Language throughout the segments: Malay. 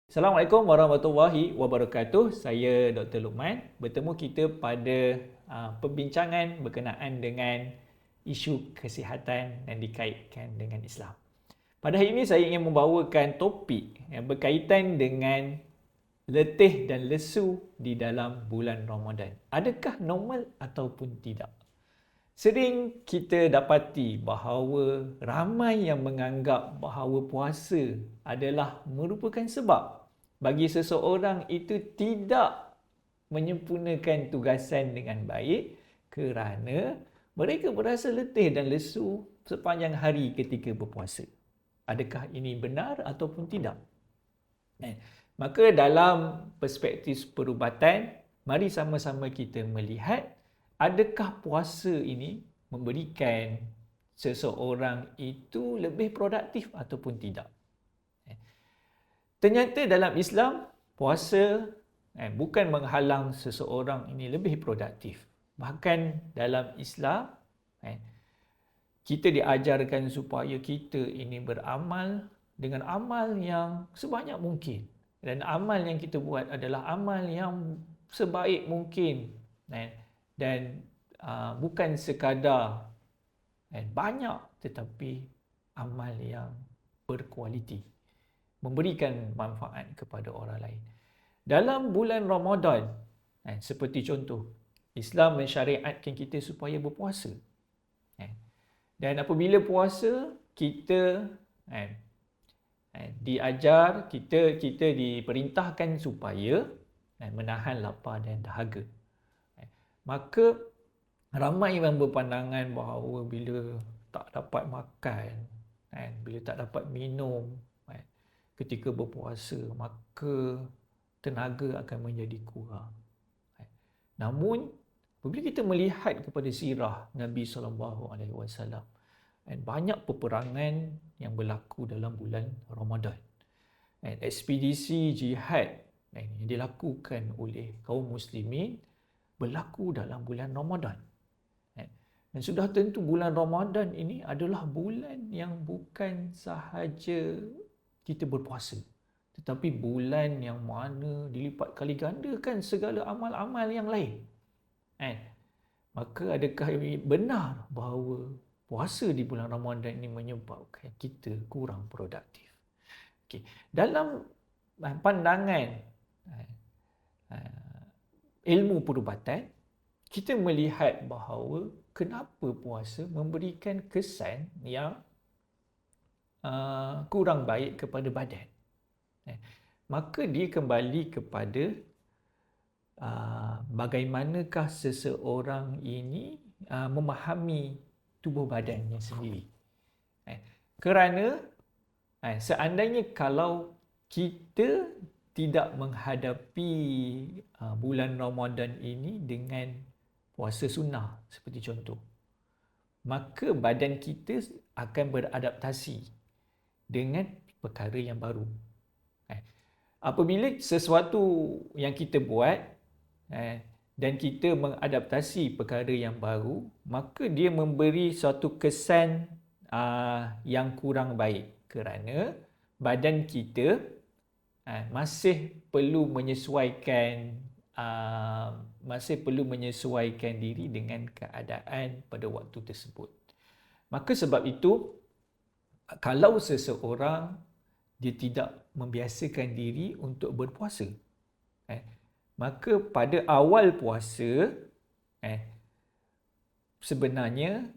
Assalamualaikum warahmatullahi wabarakatuh. Saya Dr. Luqman. Bertemu kita pada perbincangan berkenaan dengan isu kesihatan dan dikaitkan dengan Islam. Pada hari ini saya ingin membawakan topik yang berkaitan dengan letih dan lesu di dalam bulan Ramadan. Adakah normal ataupun tidak? Sering kita dapati bahawa ramai yang menganggap bahawa puasa adalah merupakan sebab bagi seseorang itu tidak menyempurnakan tugasan dengan baik kerana mereka berasa letih dan lesu sepanjang hari ketika berpuasa. Adakah ini benar ataupun tidak? Maka dalam perspektif perubatan, mari sama-sama kita melihat adakah puasa ini memberikan seseorang itu lebih produktif ataupun tidak. Ternyata dalam Islam, puasa bukan menghalang seseorang ini lebih produktif. Bahkan dalam Islam, kita diajarkan supaya kita ini beramal dengan amal yang sebanyak mungkin. Dan amal yang kita buat adalah amal yang sebaik mungkin. Dan bukan sekadar banyak tetapi amal yang berkualiti, memberikan manfaat kepada orang lain. Dalam bulan Ramadan, seperti contoh, Islam mensyariatkan kita supaya berpuasa. Dan apabila puasa, kita diajar, kita diperintahkan supaya menahan lapar dan dahaga. Maka ramai yang berpandangan bahawa bila tak dapat makan, bila tak dapat minum ketika berpuasa, maka tenaga akan menjadi kurang. Namun apabila kita melihat kepada sirah Nabi SAW, banyak peperangan yang berlaku dalam bulan Ramadan. Ekspedisi jihad yang dilakukan oleh kaum muslimin berlaku dalam bulan Ramadan. Dan sudah tentu bulan Ramadan ini adalah bulan yang bukan sahaja kita berpuasa, tetapi bulan yang mana dilipat kali gandakan segala amal-amal yang lain. Maka adakah ini benar bahawa puasa di bulan Ramadan ini menyebabkan kita kurang produktif? Dalam pandangan ilmu perubatan, kita melihat bahawa kenapa puasa memberikan kesan yang kurang baik kepada badan. Maka dia kembali kepada bagaimanakah seseorang ini memahami tubuh badannya sendiri. Kerana seandainya kalau kita tidak menghadapi bulan Ramadan ini dengan puasa sunnah seperti contoh, maka badan kita akan beradaptasi dengan perkara yang baru. Apabila sesuatu yang kita buat dan kita mengadaptasi perkara yang baru, maka dia memberi suatu kesan yang kurang baik kerana badan kita masih perlu menyesuaikan diri dengan keadaan pada waktu tersebut. Maka sebab itu, kalau seseorang dia tidak membiasakan diri untuk berpuasa, maka pada awal puasa, sebenarnya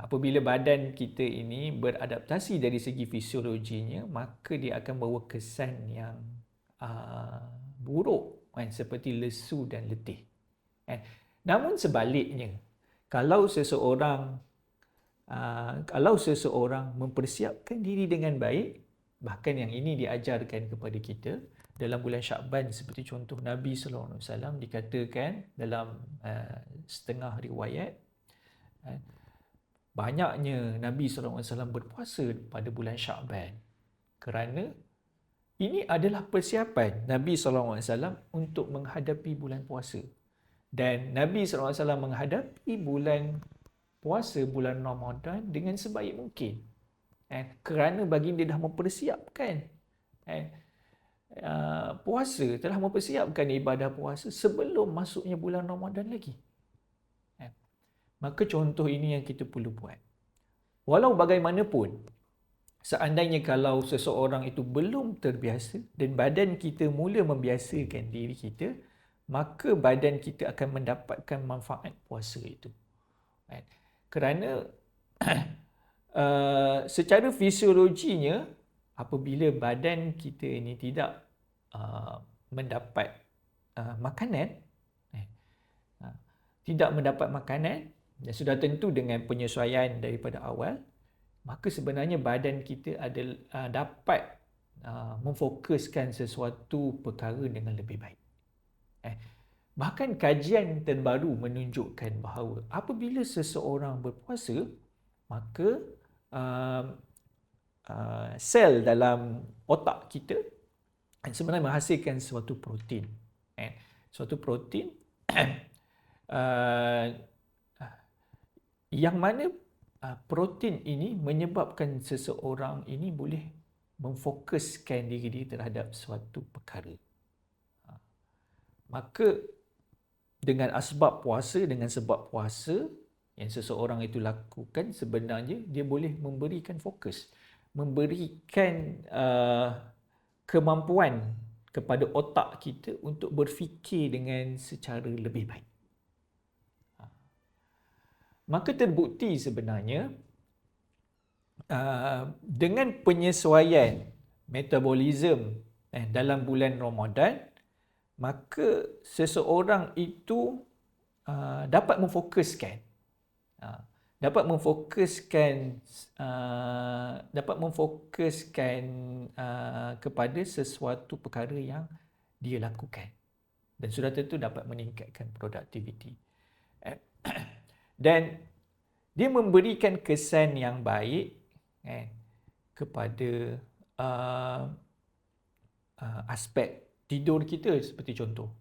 apabila badan kita ini beradaptasi dari segi fisiologinya, maka dia akan bawa kesan yang buruk, seperti lesu dan letih. Namun sebaliknya, kalau seseorang mempersiapkan diri dengan baik, bahkan yang ini diajarkan kepada kita dalam bulan Syakban, seperti contoh Nabi SAW dikatakan dalam setengah riwayat, banyaknya Nabi SAW berpuasa pada bulan Syakban kerana ini adalah persiapan Nabi SAW untuk menghadapi bulan puasa. Dan Nabi SAW menghadapi bulan puasa, bulan Ramadan dengan sebaik mungkin. Kerana baginda dah mempersiapkan puasa, telah mempersiapkan ibadah puasa sebelum masuknya bulan Ramadan lagi. Maka contoh ini yang kita perlu buat. Walau bagaimanapun, seandainya kalau seseorang itu belum terbiasa dan badan kita mula membiasakan diri kita, maka badan kita akan mendapatkan manfaat puasa itu. Kerana secara fisiologinya, apabila badan kita ini tidak mendapat makanan, tidak mendapat makanan, dan sudah tentu dengan penyesuaian daripada awal, maka sebenarnya badan kita dapat memfokuskan sesuatu perkara dengan lebih baik. Bahkan kajian terbaru menunjukkan bahawa apabila seseorang berpuasa, maka sel dalam otak kita sebenarnya menghasilkan suatu protein. Suatu protein yang mana protein ini menyebabkan seseorang ini boleh memfokuskan diri dia terhadap suatu perkara. Maka dengan sebab puasa yang seseorang itu lakukan, sebenarnya dia boleh memberikan fokus, memberikan kemampuan kepada otak kita untuk berfikir dengan secara lebih baik. Maka terbukti sebenarnya dengan penyesuaian metabolisme dalam bulan Ramadan, maka seseorang itu dapat memfokuskan kepada sesuatu perkara yang dia lakukan, dan sudah tentu dapat meningkatkan produktiviti. Dan dia memberikan kesan yang baik kepada aspek tidur kita, seperti contoh.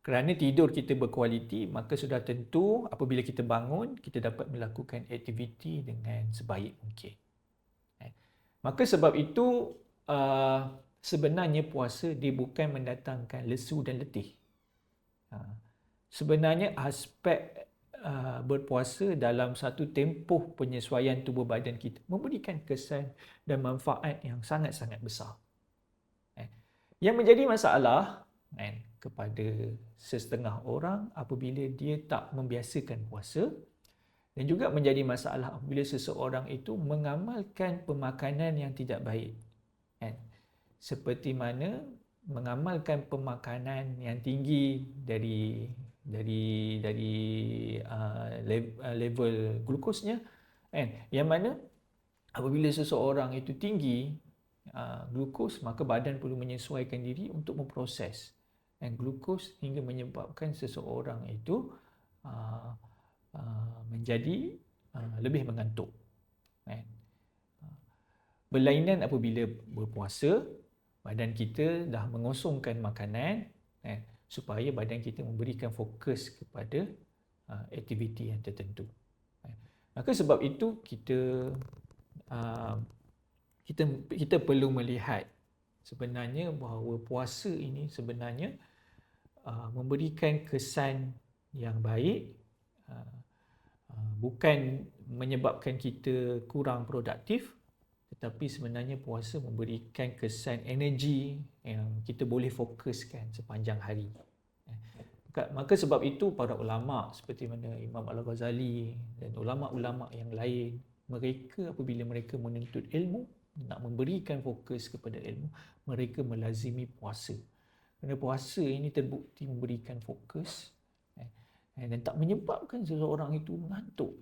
Kerana tidur kita berkualiti, maka sudah tentu apabila kita bangun, kita dapat melakukan aktiviti dengan sebaik mungkin. Maka sebab itu, sebenarnya puasa dia bukan mendatangkan lesu dan letih. Sebenarnya aspek berpuasa dalam satu tempoh penyesuaian tubuh badan kita memberikan kesan dan manfaat yang sangat-sangat besar. Yang menjadi masalah kepada sesetengah orang apabila dia tak membiasakan puasa, dan juga menjadi masalah apabila seseorang itu mengamalkan pemakanan yang tidak baik. Seperti mana mengamalkan pemakanan yang tinggi dari level glukosnya, yang mana apabila seseorang itu tinggi glukos, maka badan perlu menyesuaikan diri untuk memproses glukos hingga menyebabkan seseorang itu menjadi lebih mengantuk. Berlainan apabila berpuasa, badan kita dah mengosongkan makanan supaya badan kita memberikan fokus kepada aktiviti yang tertentu. Maka sebab itu kita perlu melihat sebenarnya bahawa puasa ini sebenarnya memberikan kesan yang baik, bukan menyebabkan kita kurang produktif, tetapi sebenarnya puasa memberikan kesan energi yang kita boleh fokuskan sepanjang hari. Maka sebab itu para ulama seperti mana Imam Al-Ghazali dan ulama-ulama yang lain, mereka apabila mereka menuntut ilmu, nak memberikan fokus kepada ilmu, mereka melazimi puasa. Kerana puasa ini terbukti memberikan fokus dan tak menyebabkan seseorang itu mengantuk,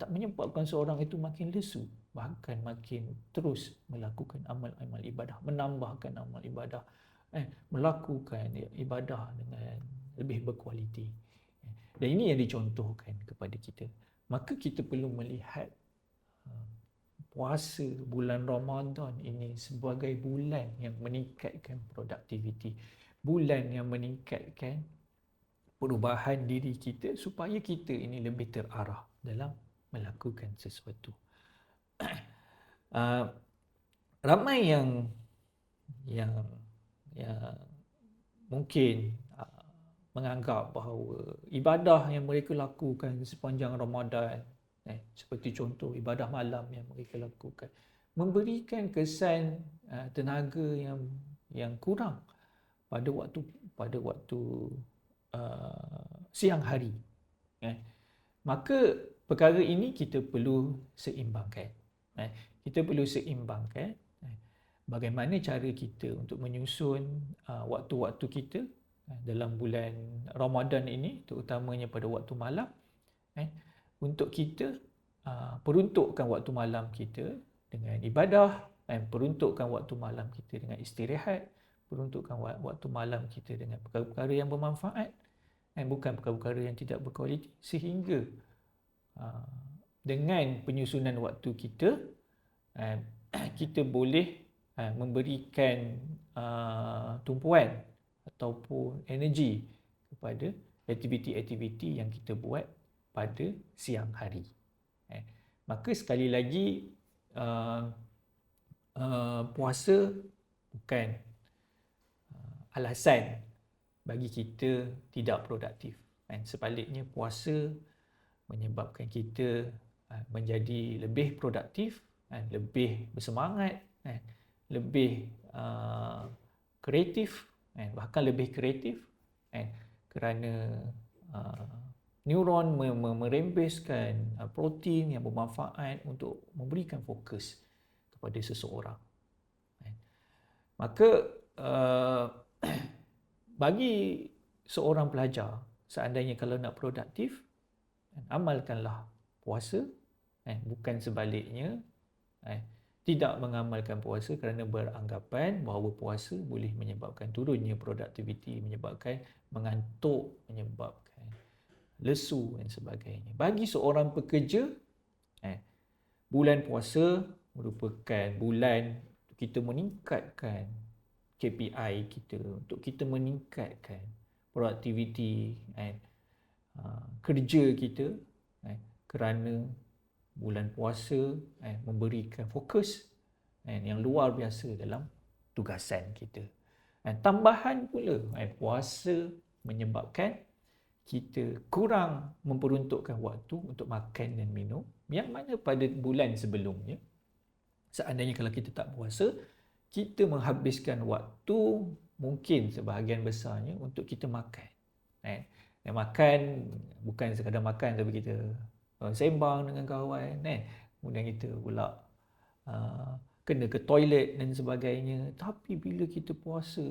tak menyebabkan seseorang itu makin lesu, bahkan makin terus melakukan amal-amal ibadah, menambahkan amal ibadah, melakukan ibadah dengan lebih berkualiti. Dan ini yang dicontohkan kepada kita. Maka kita perlu melihat puasa bulan Ramadan ini sebagai bulan yang meningkatkan produktiviti, bulan yang meningkatkan perubahan diri kita supaya kita ini lebih terarah dalam melakukan sesuatu. Ramai yang yang yang mungkin menganggap bahawa ibadah yang mereka lakukan sepanjang Ramadan, seperti contoh ibadah malam yang mereka lakukan, memberikan kesan tenaga yang kurang pada waktu siang hari. Maka perkara ini kita perlu seimbangkan. Kita perlu seimbangkan bagaimana cara kita untuk menyusun waktu-waktu kita dalam bulan Ramadan ini, terutamanya pada waktu malam, untuk kita peruntukkan waktu malam kita dengan ibadah, peruntukkan waktu malam kita dengan istirahat, peruntukkan waktu malam kita dengan perkara-perkara yang bermanfaat, bukan perkara-perkara yang tidak berkualiti, sehingga dengan penyusunan waktu kita, kita boleh memberikan tumpuan ataupun energi kepada aktiviti-aktiviti yang kita buat pada siang hari. Maka sekali lagi, puasa bukan alasan bagi kita tidak produktif. Sebaliknya, puasa menyebabkan kita menjadi lebih produktif, lebih bersemangat, lebih kreatif, bahkan lebih kreatif, kerana neuron merembeskan protein yang bermanfaat untuk memberikan fokus kepada seseorang. Maka bagi seorang pelajar, seandainya kalau nak produktif, amalkanlah puasa, bukan sebaliknya, tidak mengamalkan puasa kerana beranggapan bahawa puasa boleh menyebabkan turunnya produktiviti, menyebabkan mengantuk, menyebabkan lesu dan sebagainya. Bagi seorang pekerja, bulan puasa merupakan bulan untuk kita meningkatkan KPI kita, untuk kita meningkatkan produktiviti kerja kita, kerana bulan puasa memberikan fokus yang luar biasa dalam tugasan kita. Tambahan pula, puasa menyebabkan kita kurang memperuntukkan waktu untuk makan dan minum, yang mana pada bulan sebelumnya, seandainya kalau kita tak puasa, kita menghabiskan waktu mungkin sebahagian besarnya untuk kita makan. Dan makan bukan sekadar makan, tapi kita sembang dengan kawan, kemudian kita pula kena ke toilet dan sebagainya. Tapi bila kita puasa,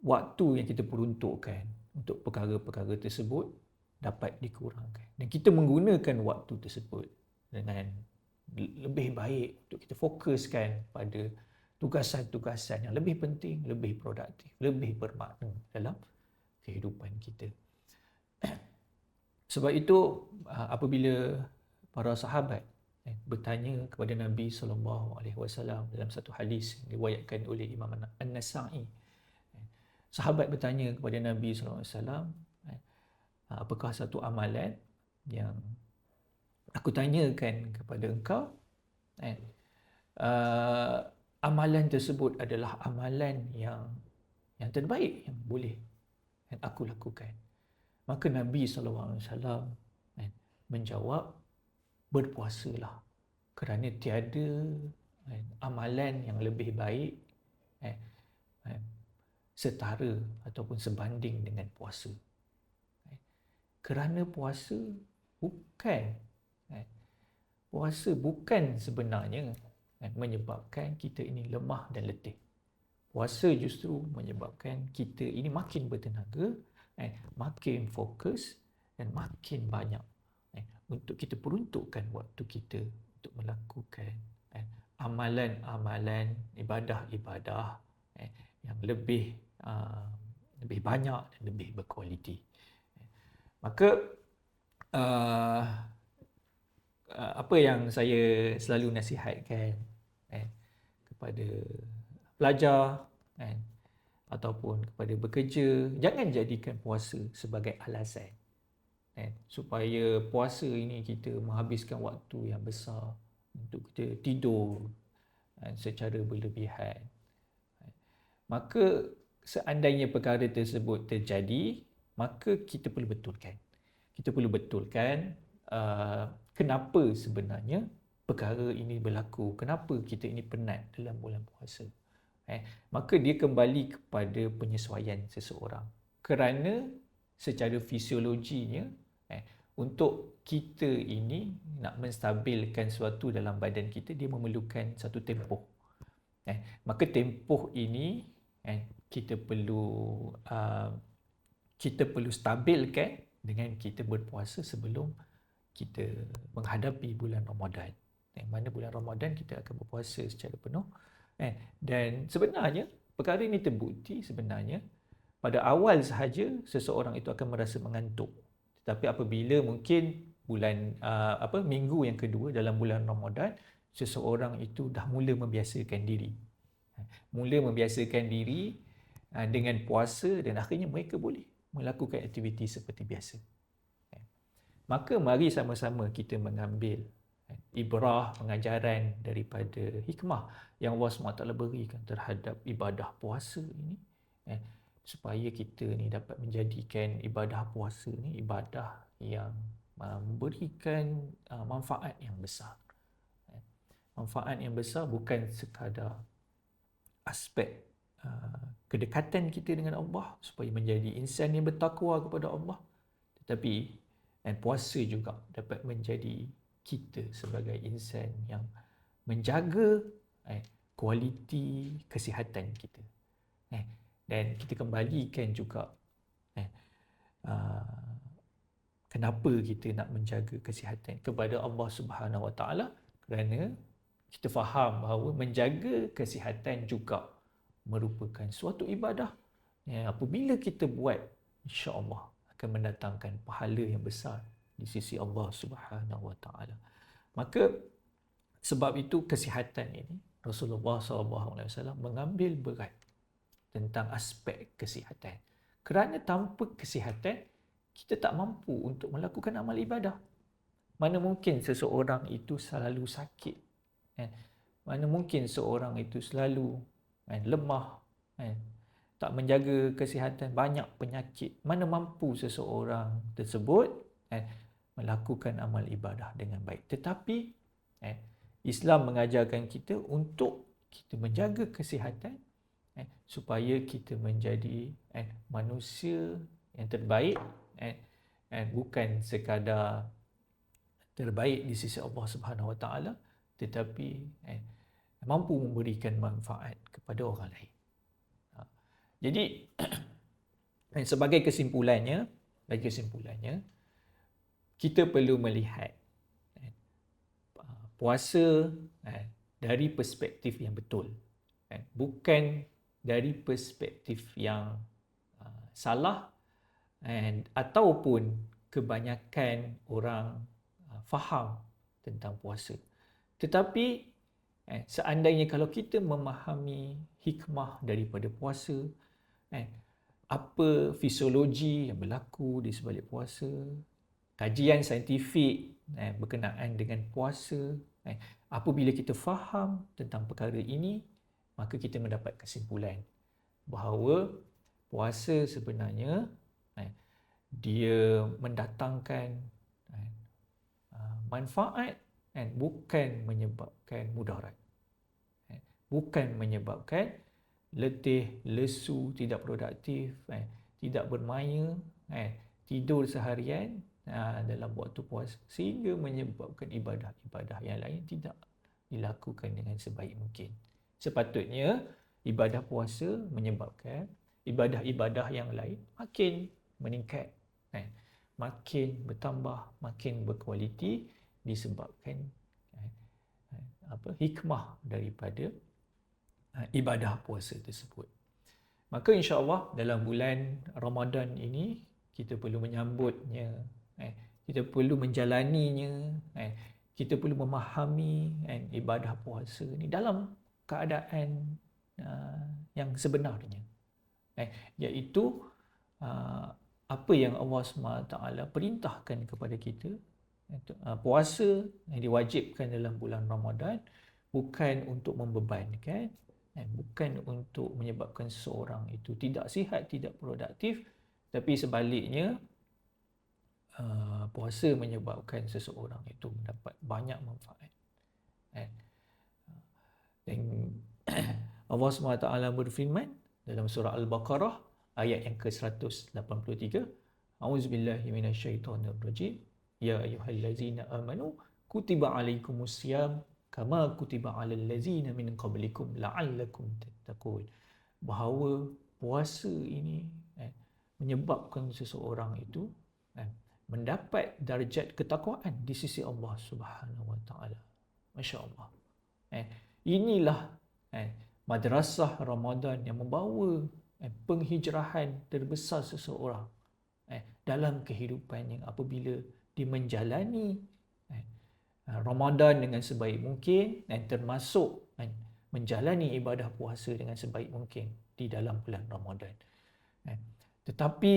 waktu yang kita peruntukkan untuk perkara-perkara tersebut dapat dikurangkan, dan kita menggunakan waktu tersebut dengan lebih baik untuk kita fokuskan pada tugasan-tugasan yang lebih penting, lebih produktif, lebih bermakna dalam kehidupan kita. Sebab itu, apabila para sahabat bertanya kepada Nabi SAW dalam satu hadis diriwayatkan oleh Imam An-Nasa'i, sahabat bertanya kepada Nabi SAW, apakah satu amalan yang aku tanyakan kepada engkau, amalan tersebut adalah amalan yang terbaik yang boleh aku lakukan. Maka Nabi SAW menjawab, berpuasalah, kerana tiada amalan yang lebih baik setara ataupun sebanding dengan puasa. Kerana puasa bukan sebenarnya menyebabkan kita ini lemah dan letih. Puasa justru menyebabkan kita ini makin bertenaga, makin fokus dan makin banyak untuk kita peruntukkan waktu kita untuk melakukan amalan-amalan, ibadah-ibadah yang lebih banyak dan lebih berkualiti. Maka apa yang saya selalu nasihatkan kepada pelajar ataupun kepada bekerja, jangan jadikan puasa sebagai alasan supaya puasa ini kita menghabiskan waktu yang besar untuk kita tidur, secara berlebihan. Maka seandainya perkara tersebut terjadi, maka kita perlu betulkan. Kita perlu betulkan kenapa sebenarnya perkara ini berlaku, kenapa kita ini penat dalam bulan puasa. Maka dia kembali kepada penyesuaian seseorang. Kerana secara fisiologinya, untuk kita ini nak menstabilkan sesuatu dalam badan kita, dia memerlukan satu tempoh. Maka tempoh ini kita perlu stabilkan dengan kita berpuasa sebelum kita menghadapi bulan Ramadan. Yang mana bulan Ramadan kita akan berpuasa secara penuh. Dan sebenarnya perkara ini terbukti sebenarnya pada awal sahaja seseorang itu akan merasa mengantuk. Tetapi apabila mungkin minggu yang kedua dalam bulan Ramadan, seseorang itu dah mula membiasakan diri. Dengan puasa dan akhirnya mereka boleh melakukan aktiviti seperti biasa. Maka mari sama-sama kita mengambil ibrah, pengajaran daripada hikmah yang Allah SWT berikan terhadap ibadah puasa ini, supaya kita ni dapat menjadikan ibadah puasa ni ibadah yang memberikan manfaat yang besar. Manfaat yang besar bukan sekadar aspek kedekatan kita dengan Allah supaya menjadi insan yang bertakwa kepada Allah, tetapi puasa juga dapat menjadi kita sebagai insan yang menjaga kualiti kesihatan kita. Dan kita kembalikan juga kenapa kita nak menjaga kesihatan kepada Allah Subhanahu Wa Taala, kerana kita faham bahawa menjaga kesihatan juga merupakan suatu ibadah yang apabila kita buat, insya-Allah akan mendatangkan pahala yang besar di sisi Allah Subhanahu Wa Taala. Maka sebab itu kesihatan ini Rasulullah SAW mengambil berat tentang aspek kesihatan. Kerana tanpa kesihatan kita tak mampu untuk melakukan amal ibadah. Mana mungkin seseorang itu selalu sakit, mana mungkin seorang itu selalu lemah, tak menjaga kesihatan, banyak penyakit. Mana mampu seseorang tersebut melakukan amal ibadah dengan baik. Tetapi Islam mengajarkan kita untuk kita menjaga kesihatan supaya kita menjadi manusia yang terbaik, bukan sekadar terbaik di sisi Allah Subhanahu Wa Taala, tetapi mampu memberikan manfaat kepada orang lain. Jadi sebagai kesimpulannya, kita perlu melihat puasa dari perspektif yang betul, bukan dari perspektif yang salah, ataupun kebanyakan orang faham tentang puasa. Tetapi seandainya kalau kita memahami hikmah daripada puasa, apa fisiologi yang berlaku di sebalik puasa, kajian saintifik berkenaan dengan puasa, apabila kita faham tentang perkara ini, maka kita mendapat kesimpulan bahawa puasa sebenarnya dia mendatangkan manfaat, bukan menyebabkan mudarat, bukan menyebabkan letih, lesu, tidak produktif, tidak bermaya, tidur seharian dalam waktu puasa, sehingga menyebabkan ibadah-ibadah yang lain tidak dilakukan dengan sebaik mungkin. Sepatutnya ibadah puasa menyebabkan ibadah-ibadah yang lain makin meningkat, makin bertambah, makin berkualiti, disebabkan hikmah daripada ibadah puasa tersebut. Maka insya-Allah dalam bulan Ramadan ini kita perlu menyambutnya, kita perlu menjalaninya, kita perlu memahami ibadah puasa ni dalam keadaan yang sebenarnya, iaitu apa yang Allah SWT perintahkan kepada kita. Puasa yang diwajibkan dalam bulan Ramadan bukan untuk membebankan, bukan untuk menyebabkan seseorang itu tidak sihat, tidak produktif, tapi sebaliknya puasa menyebabkan seseorang itu mendapat banyak manfaat. Dan Allah SWT berfirman dalam surah Al-Baqarah ayat yang ke-183, A'udzubillahi minasyaitonirrajim. Ya ayyuhallazina amanu kutiba alaikumusiyam kama kutiba alal ladzina min qablikum la'allakum tattaqun. Bahawa puasa ini menyebabkan seseorang itu mendapat darjat ketakwaan di sisi Allah Subhanahu wa taala. Masya-Allah. Inilah madrasah Ramadan yang membawa penghijrahan terbesar seseorang dalam kehidupannya apabila dia menjalani Ramadan dengan sebaik mungkin dan termasuk menjalani ibadah puasa dengan sebaik mungkin di dalam bulan Ramadan. Tetapi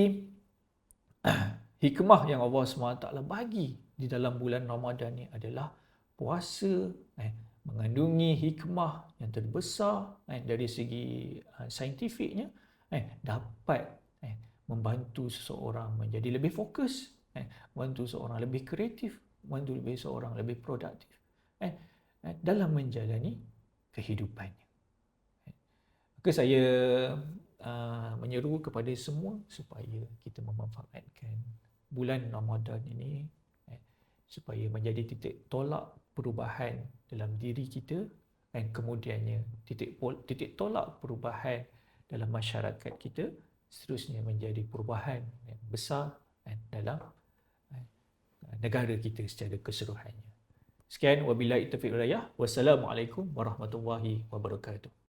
hikmah yang Allah SWT bagi di dalam bulan Ramadan ni adalah puasa mengandungi hikmah yang terbesar dari segi saintifiknya, dapat membantu seseorang menjadi lebih fokus, membantu seseorang lebih kreatif, membantu seseorang lebih produktif dalam menjalani kehidupannya. Maka saya menyeru kepada semua supaya kita memanfaatkan bulan Ramadan ini supaya menjadi titik tolak perubahan dalam diri kita dan kemudiannya titik tolak perubahan dalam masyarakat kita, seterusnya menjadi perubahan yang besar dalam negara kita secara keseluruhannya. Sekian, wabillahi taufiq wal hidayah. Wassalamualaikum warahmatullahi wabarakatuh.